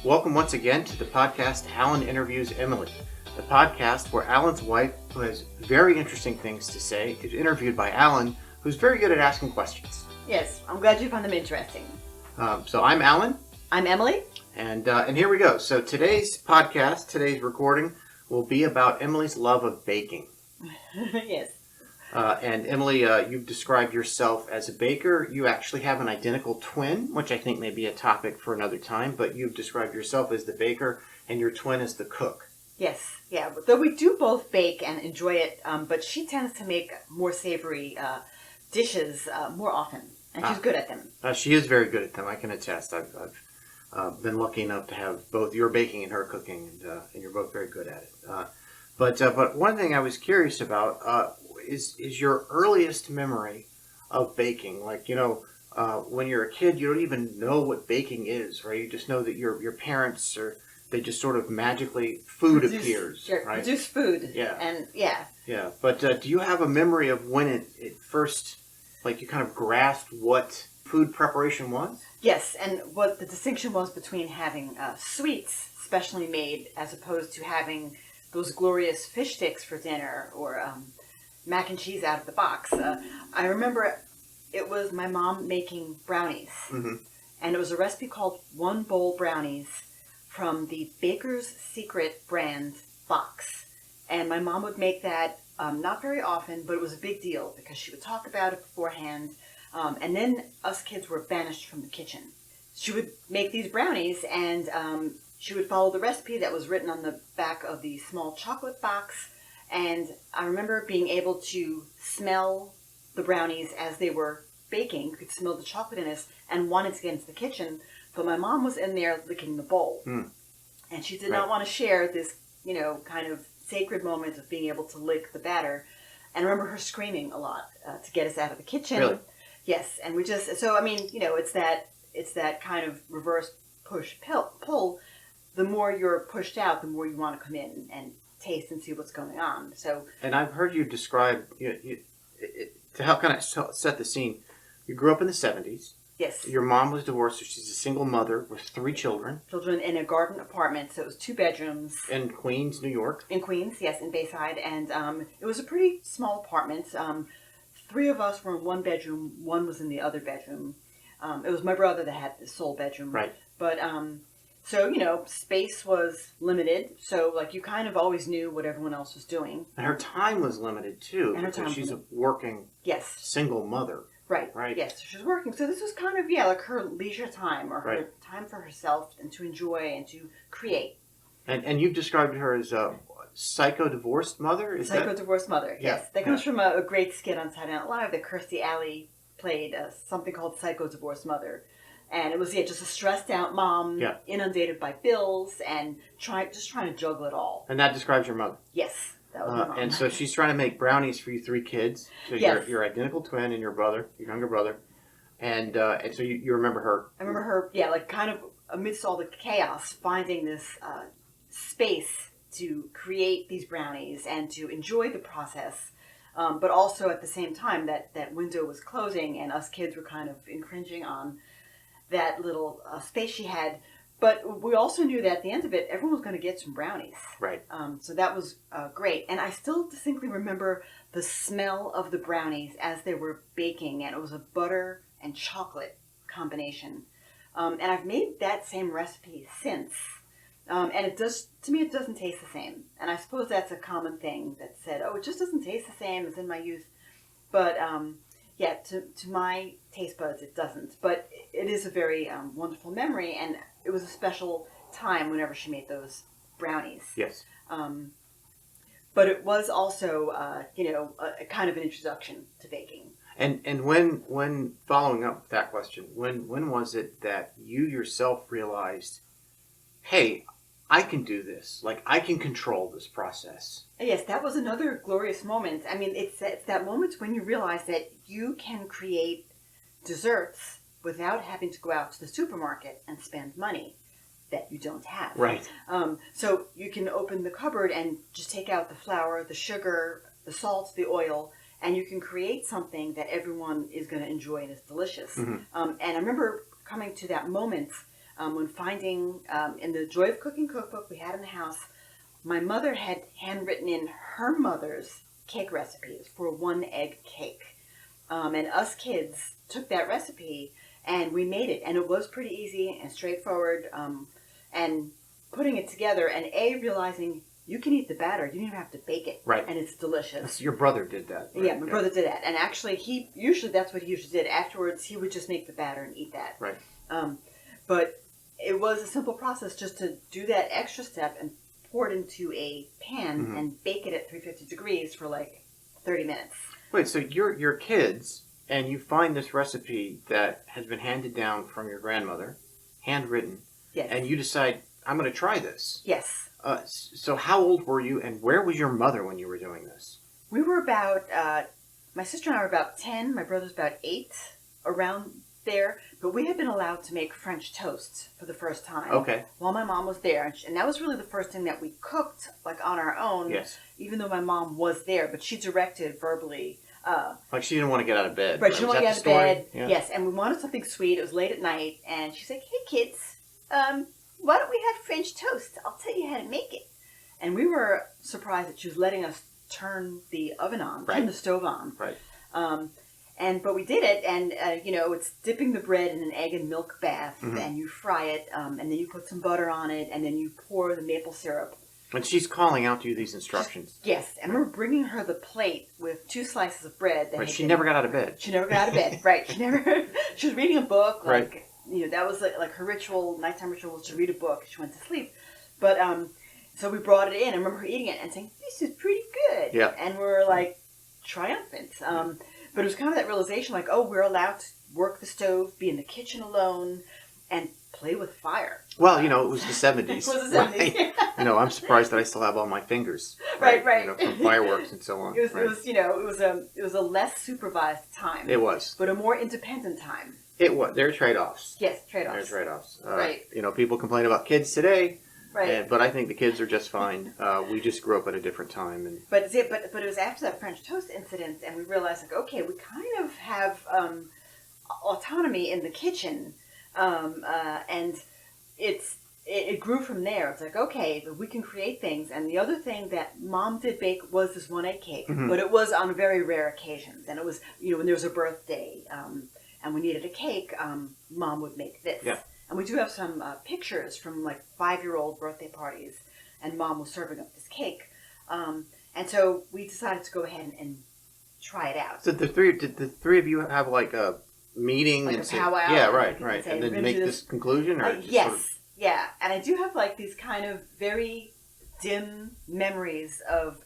Welcome once again to the podcast Alan Interviews Emily, the podcast where Alan's wife, who has very interesting things to say, is interviewed by Alan, who's very good at asking questions. Yes, I'm glad you found them interesting. So I'm Alan. I'm Emily. And here we go. So today's podcast, recording, will be about Emily's love of baking. Yes. And Emily, you've described yourself as a baker. You actually have an identical twin, which I think may be a topic for another time, but you've described yourself as the baker and your twin as the cook. Yes, yeah. Though we do both bake and enjoy it, but she tends to make more savory dishes more often, and she's good at them. She is very good at them, I can attest. I've been lucky enough to have both your baking and her cooking, and you're both very good at it. But one thing I was curious about is your earliest memory of baking. Like, when you're a kid, you don't even know what baking is, right? You just know that your parents they just sort of magically food appears, right? Produce food. Yeah. And yeah. Yeah. But do you have a memory of when it first, like, you kind of grasped what food preparation was? Yes, and what the distinction was between having sweets specially made as opposed to having those glorious fish sticks for dinner or mac and cheese out of the box. I remember it was my mom making brownies. Mm-hmm. And it was a recipe called One Bowl Brownies from the Baker's Secret brand box. And my mom would make that not very often, but it was a big deal because she would talk about it beforehand. And then us kids were banished from the kitchen. She would make these brownies and she would follow the recipe that was written on the back of the small chocolate box. And I remember being able to smell the brownies as they were baking. You could smell the chocolatiness and wanted to get into the kitchen. But my mom was in there licking the bowl. Mm. And she did not want to share this, kind of sacred moment of being able to lick the batter. And I remember her screaming a lot to get us out of the kitchen. Really? Yes. And we just, it's that kind of reverse pull. The more you're pushed out, the more you want to come in and taste and see what's going on. So, and I've heard you describe to help kind of set the scene. You grew up in the 70s. Yes. Your mom was divorced, so she's a single mother with 3 children. Children in a garden apartment, so it was 2 bedrooms. In Queens, New York. In Queens, yes, in Bayside, and it was a pretty small apartment. 3 of us were in one bedroom. 1 was in the other bedroom. It was my brother that had the sole bedroom. Right. But so, space was limited. So, you kind of always knew what everyone else was doing. And her time was limited, too. And her time she's a working single mother. Right. Right. Yes, she was working. So this was kind of, her leisure time or her time for herself and to enjoy and to create. And you've described her as a psycho-divorced mother? Psycho-divorced mother, yes. That comes from a great skit on Saturday Night Live that Kirstie Alley played, something called Psycho-Divorced Mother. And it was just a stressed out mom, inundated by bills, and trying to juggle it all. And that describes your mother? Yes, that was my mom. And so she's trying to make brownies for you 3 kids. So your identical twin and your younger brother. And so you remember her. I remember her, kind of amidst all the chaos, finding this space to create these brownies and to enjoy the process. But also at the same time, that window was closing and us kids were kind of infringing on that little space she had. But we also knew that at the end of it, everyone was going to get some brownies. Right. So that was great. And I still distinctly remember the smell of the brownies as they were baking. And it was a butter and chocolate combination. And I've made that same recipe since. And it doesn't taste the same. And I suppose that's a common thing that said, it just doesn't taste the same as in my youth. But to my taste buds, it doesn't. But it is a very wonderful memory, and it was a special time whenever she made those brownies. Yes. But it was also, a kind of an introduction to baking. And when following up with that question, when was it that you yourself realized, hey, I can do this. Like, I can control this process. Yes, that was another glorious moment. I mean, it's that moment when you realize that you can create desserts without having to go out to the supermarket and spend money that you don't have. Right. So you can open the cupboard and just take out the flour, the sugar, the salt, the oil, and you can create something that everyone is going to enjoy and is delicious. Mm-hmm. And I remember coming to that moment when finding in the Joy of Cooking cookbook we had in the house, my mother had handwritten in her mother's cake recipes for a 1-egg cake. And us kids took that recipe and we made it. And it was pretty easy and straightforward. And putting it together and realizing you can eat the batter. You don't even have to bake it. Right. And it's delicious. Your brother did that. Right? Yeah, my brother did that. And actually, that's what he usually did. Afterwards, he would just make the batter and eat that. Right. But it was a simple process just to do that extra step and pour it into a pan and bake it at 350 degrees for like 30 minutes. Wait, so you're kids, and you find this recipe that has been handed down from your grandmother, handwritten, Yes. and you decide, I'm going to try this. Yes. So how old were you, and where was your mother when you were doing this? We were about, my sister and I were about 10, my brother's about 8, around there. But we had been allowed to make French toast for the first time. Okay. While my mom was there. And that was really the first thing that we cooked, like on our own. Yes. Even though my mom was there, but she directed verbally. Like she didn't want to get out of bed. Right, she didn't want to get out of bed. Yeah. Yes, and we wanted something sweet. It was late at night. And she's like, hey kids, why don't we have French toast? I'll tell you how to make it. And we were surprised that she was letting us turn the oven on, turn the stove on. Right. But we did it, and it's dipping the bread in an egg and milk bath, and you fry it, and then you put some butter on it, and then you pour the maple syrup. And she's calling out to you these instructions. Yes, and I remember bringing her the plate with 2 slices of bread. Right, she never got out of bed. She never got out of bed. Right, she was reading a book. Like, right. That was like her ritual, nighttime ritual was to read a book. She went to sleep, but so we brought it in. I remember her eating it and saying, "This is pretty good." Yeah, and we were like triumphant. But it was kind of that realization, like, oh, we're allowed to work the stove, be in the kitchen alone, and play with fire. Well, it was the 70s. It was the 70s. Right? I'm surprised that I still have all my fingers. Right. From fireworks and so on. It was a less supervised time. It was. But a more independent time. It was. There are trade-offs. Yes, trade-offs. There's trade-offs. Right. People complain about kids today. Right. But I think the kids are just fine. We just grew up at a different time. But it was after that French toast incident, and we realized, like, okay, we kind of have autonomy in the kitchen, and it grew from there. It's like, okay, we can create things. And the other thing that Mom did bake was this 1-egg cake, but it was on very rare occasions, and it was when there was a birthday, and we needed a cake, Mom would make this. Yeah. And we do have some pictures from like 5-year-old birthday parties, and Mom was serving up this cake. And so we decided to go ahead and try it out. So did the three of you have like a meeting like and a say, powwow? yeah, right, Say, and then make this conclusion, or just yes, sort of... yeah. And I do have like these kind of very dim memories of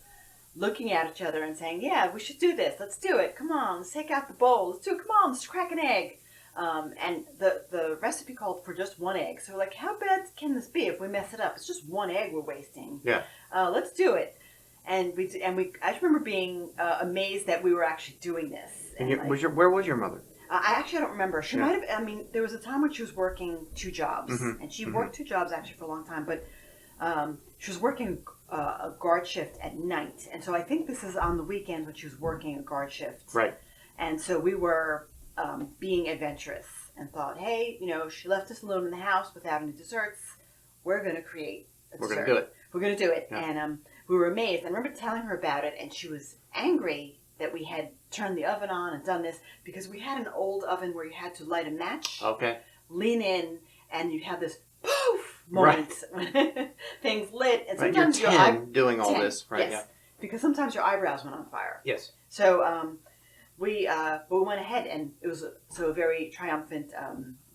looking at each other and saying, yeah, we should do this. Let's do it. Come on, let's take out the bowl. Let's do it. Come on, let's crack an egg. And the recipe called for just 1 egg. So like, how bad can this be if we mess it up? It's just 1 egg we're wasting. Yeah. Let's do it. And I just remember being amazed that we were actually doing this. And where was your mother? I actually don't remember. She might have. I mean, there was a time when she was working 2 jobs, and she worked 2 jobs actually for a long time. But she was working a guard shift at night, and so I think this is on the weekend when she was working a guard shift. Right. And so we were being adventurous and thought, hey, she left us alone in the house without any desserts. We're going to create a dessert. We're going to do it. We're going to do it. Yeah. And we were amazed. I remember telling her about it, and she was angry that we had turned the oven on and done this because we had an old oven where you had to light a match, lean in, and you'd have this poof moment when things lit. And sometimes you're doing all this, right? Yes, yeah. Because sometimes your eyebrows went on fire. Yes. So we went ahead, and it was a very triumphant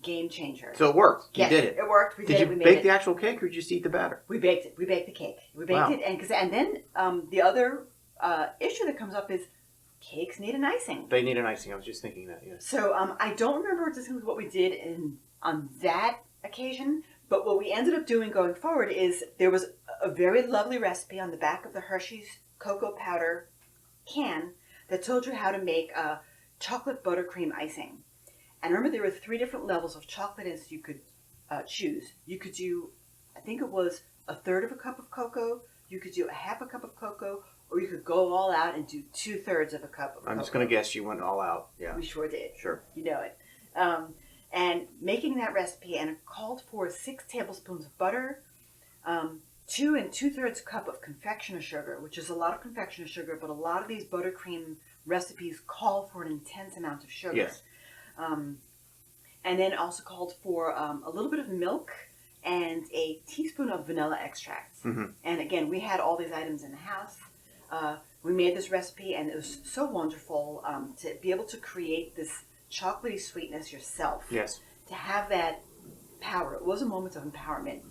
game changer. So it worked. Yes, you did it. It worked. We did it. We Did made you bake the actual cake, or did you just eat the batter? We baked it. We baked the cake. We baked it, and then the other issue that comes up is cakes need an icing. They need an icing. I was just thinking that. Yes. So I don't remember distinctly what we did on that occasion, but what we ended up doing going forward is there was a very lovely recipe on the back of the Hershey's cocoa powder can that told you how to make a chocolate buttercream icing. And remember, there were 3 different levels of chocolate as you could choose. You could do, I think it was 1/3 of a cup of cocoa. You could do 1/2 a cup of cocoa, or you could go all out and do 2/3 of a cup of cocoa. I'm just going to guess you went all out. Yeah. We sure did. Sure. You know it. and making that recipe, and it called for 6 tablespoons of butter, 2 2/3 cup of confectioner sugar, which is a lot of confectioner sugar, but a lot of these buttercream recipes call for an intense amount of sugar. Yes. And then also called for a little bit of milk and a teaspoon of vanilla extract. Mm-hmm. And again, we had all these items in the house. We made this recipe, and it was so wonderful to be able to create this chocolatey sweetness yourself. Yes. To have that power. It was a moment of empowerment.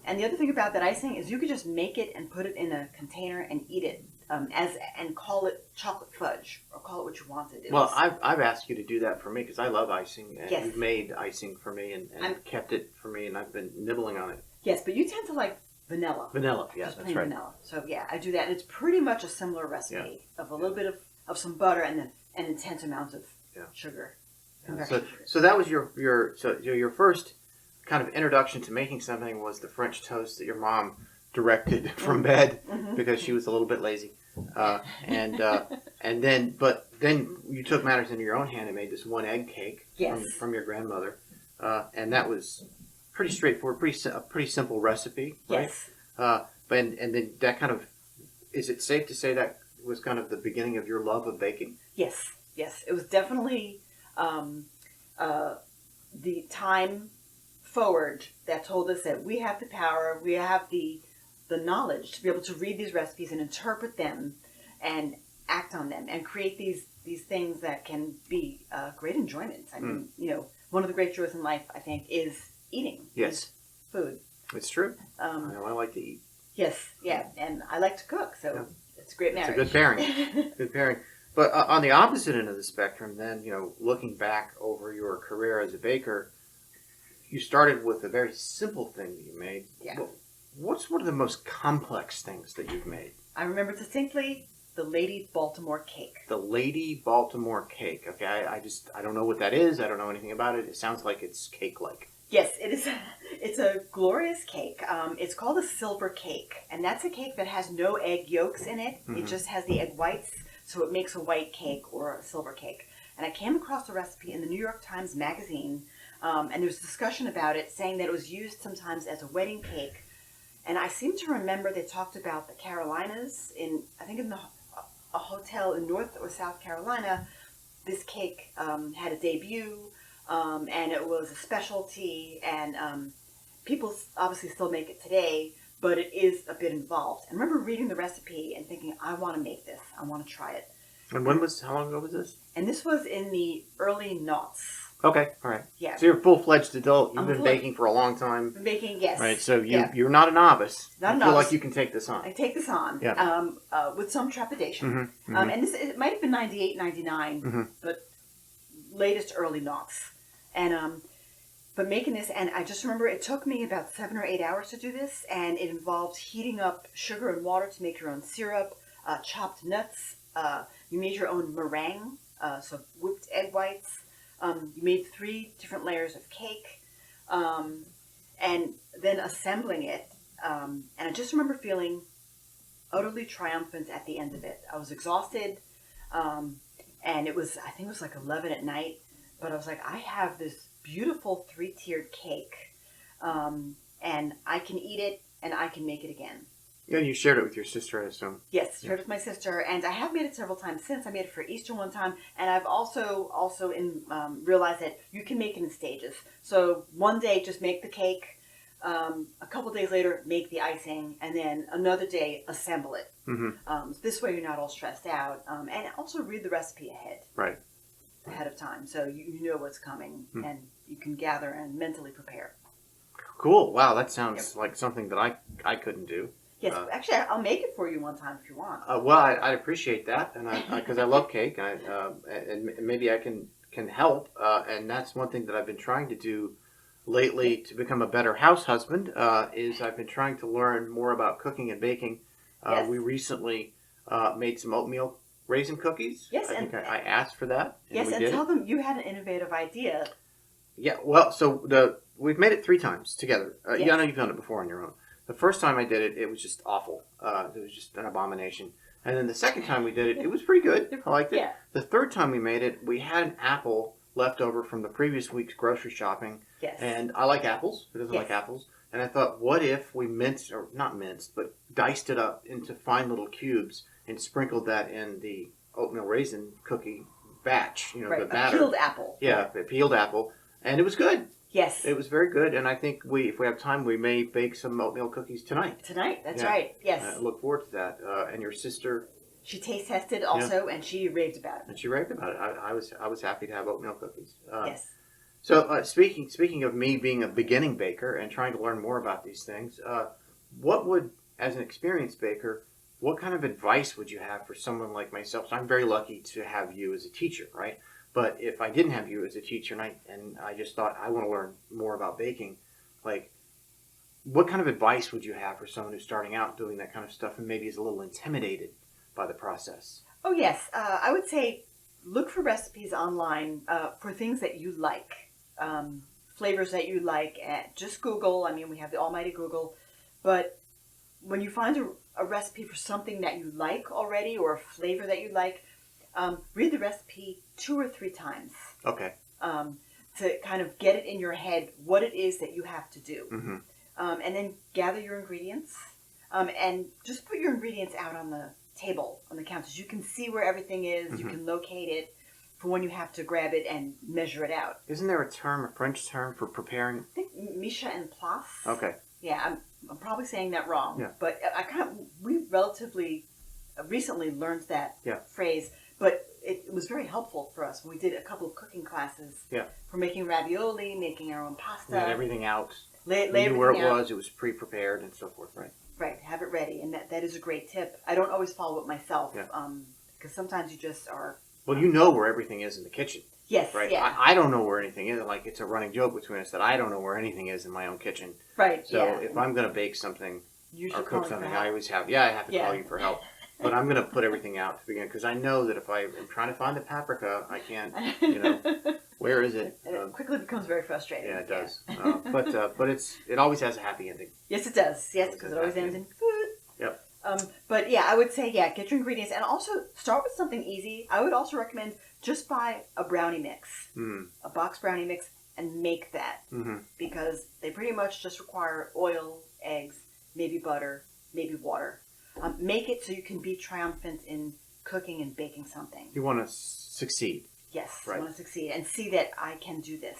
And the other thing about that icing is you could just make it and put it in a container and eat it and call it chocolate fudge, or call it what you wanted. I've asked you to do that for me because I love icing, and Yes. you've made icing for me and kept it for me, and I've been nibbling on it. Yes, but you tend to like vanilla. Vanilla, yeah, Just that's plain right. vanilla. So yeah, I do that. And it's pretty much a similar recipe of a little bit of some butter and then an intense amount of sugar. Yeah. So that was your first kind of introduction to making something was the French toast that your mom directed from bed because she was a little bit lazy, and then you took matters into your own hand and made this 1 egg cake from your grandmother, and that was pretty straightforward, a pretty simple recipe, right? Yes. But then that kind of, is it safe to say that was kind of the beginning of your love of baking? Yes. It was definitely the time forward that told us that we have the power, we have the knowledge to be able to read these recipes and interpret them and act on them and create these things that can be great enjoyment. I mean, one of the great joys in life, I think, is eating. Yes. Is food. It's true. I like to eat. Yes, yeah, and I like to cook, so it's a great marriage. It's a good pairing. Good pairing. But on the opposite end of the spectrum, then, looking back over your career as a baker, you started with a very simple thing that you made. Yeah. What's one of the most complex things that you've made? I remember distinctly the Lady Baltimore cake. The Lady Baltimore cake. Okay, I don't know what that is. I don't know anything about it. It sounds like it's cake-like. Yes, it is. It's a glorious cake. It's called a silver cake, and that's a cake that has no egg yolks in it. It just has the egg whites, so it makes a white cake or a silver cake. And I came across the recipe in the New York Times Magazine, and there was discussion about it, saying that it was used sometimes as a wedding cake. And I seem to remember they talked about the Carolinas I think in a hotel in North or South Carolina. This cake had a debut, and it was a specialty, and people obviously still make it today, but it is a bit involved. I remember reading the recipe and thinking, I want to make this. I want to try it. And how long ago was this? And this was in the early noughts. Okay, all right. Yeah. So you're a full-fledged adult. You've been baking for a long time. Baking, yes. Right, so you're not a novice. Not a I feel novice. like you can take this on. I take this on with some trepidation. And it might have been 98, 99, but latest early noughts. And but making this, and I just remember it took me about 7 or 8 hours to do this, and it involved heating up sugar and water to make your own syrup, chopped nuts. You made your own meringue, so whipped egg whites. You made 3 different layers of cake, and then assembling it. And I just remember feeling utterly triumphant at the end of it. I was exhausted, and I think it was like 11 at night, but I was like, I have this beautiful 3-tiered cake, and I can eat it, and I can make it again. Yeah, you shared it with your sister, I assume. Yes, shared with my sister, and I have made it several times since. I made it for Easter one time, and I've also realized that you can make it in stages. So one day, just make the cake. A couple days later, make the icing, and then another day, assemble it. This way, you're not all stressed out, and also read the recipe ahead of time, so you know what's coming, and you can gather and mentally prepare. Cool. Wow, that sounds like something that I couldn't do. Yes, actually, I'll make it for you one time if you want. Well, I'd appreciate that, and because I love cake, and maybe I can help. And that's one thing that I've been trying to do lately to become a better house husband. Is I've been trying to learn more about cooking and baking. Yes. We recently made some oatmeal raisin cookies. Yes, I think I asked for that. Yes, and tell them you had an innovative idea. Yeah, well, so we've made it 3 times together. Yes. Yeah, I know you've done it before on your own. The first time I did it, it was just awful. It was just an abomination. And then the second time we did it, it was pretty good. I liked it. Yeah. The third time we made it, we had an apple left over from the previous week's grocery shopping. Yes. And I like apples. Who doesn't like apples? And I thought, what if we not minced, but diced it up into fine little cubes and sprinkled that in the oatmeal raisin cookie batch, the batter. A peeled apple. Yeah, a peeled apple. And it was good. Yes. It was very good. And I think if we have time, we may bake some oatmeal cookies tonight. That's right. Yes. I look forward to that. And your sister... She taste tested also, and she raved about it. And she raved about it. I was happy to have oatmeal cookies. Yes. So speaking of me being a beginning baker and trying to learn more about these things, as an experienced baker, what kind of advice would you have for someone like myself? So I'm very lucky to have you as a teacher, right? But if I didn't have you as a teacher and I just thought I want to learn more about baking, like, what kind of advice would you have for someone who's starting out doing that kind of stuff and maybe is a little intimidated by the process? Oh, yes. I would say look for recipes online for things that you like, flavors that you like. Just Google. I mean, we have the almighty Google. But when you find a recipe for something that you like already or a flavor that you like, read the recipe 2 or 3 times. Okay. To kind of get it in your head what it is that you have to do. Mm-hmm. And then gather your ingredients. And just put your ingredients out on the table, on the counters. You can see where everything is. Mm-hmm. You can locate it for when you have to grab it and measure it out. Isn't there a French term for preparing? I think mise en place. Okay. Yeah, I'm probably saying that wrong. Yeah. But we relatively recently learned that phrase. But it was very helpful for us when we did a couple of cooking classes. Yeah. For making ravioli, making our own pasta. We had everything out. Lay knew where it out. was pre-prepared and so forth, right? Right, have it ready, and that is a great tip. I don't always follow it myself, because sometimes you just are... Well, you know where everything is in the kitchen. Yes, right? Yeah. I don't know where anything is. Like, it's a running joke between us that I don't know where anything is in my own kitchen. Right, So if I'm going to bake something or cook something, I always have... I have to call you for help. But I'm going to put everything out to begin, because I know that if I am trying to find the paprika, I can't, where is it? It quickly becomes very frustrating. Yeah, it does. But it always has a happy ending. Yes, it does. Yes, because it always ends in food. Yep. But yeah, I would say, get your ingredients. And also start with something easy. I would also recommend just buy a brownie mix, a box brownie mix, and make that. Mm-hmm. Because they pretty much just require oil, eggs, maybe butter, maybe water. Make it so you can be triumphant in cooking and baking something. You want to succeed. Yes, right. You want to succeed and see that I can do this.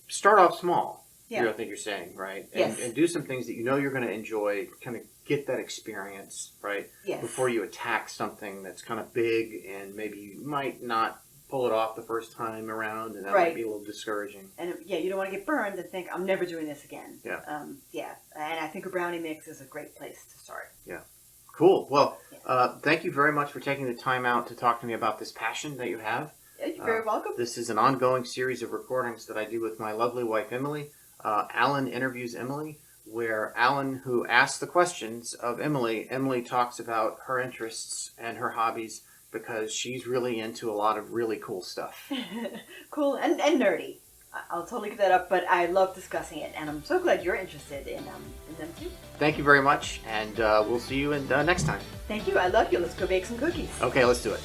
Start off small. Yeah. I think you're saying, right? Yes. And do some things that you know you're going to enjoy, kind of get that experience, right? Yes. Before you attack something that's kind of big and maybe you might not pull it off the first time around, and that might be a little discouraging. And you don't want to get burned and think, I'm never doing this again. Yeah. And I think a brownie mix is a great place to start. Yeah. Cool. Well, thank you very much for taking the time out to talk to me about this passion that you have. Yeah, you're very welcome. This is an ongoing series of recordings that I do with my lovely wife, Emily. Alan interviews Emily, where Alan, who asks the questions of Emily, Emily talks about her interests and her hobbies, because she's really into a lot of really cool stuff. Cool and nerdy. I'll totally give that up, but I love discussing it, and I'm so glad you're interested in them too. Thank you very much, and we'll see you next time. Thank you. I love you. Let's go bake some cookies. Okay, let's do it.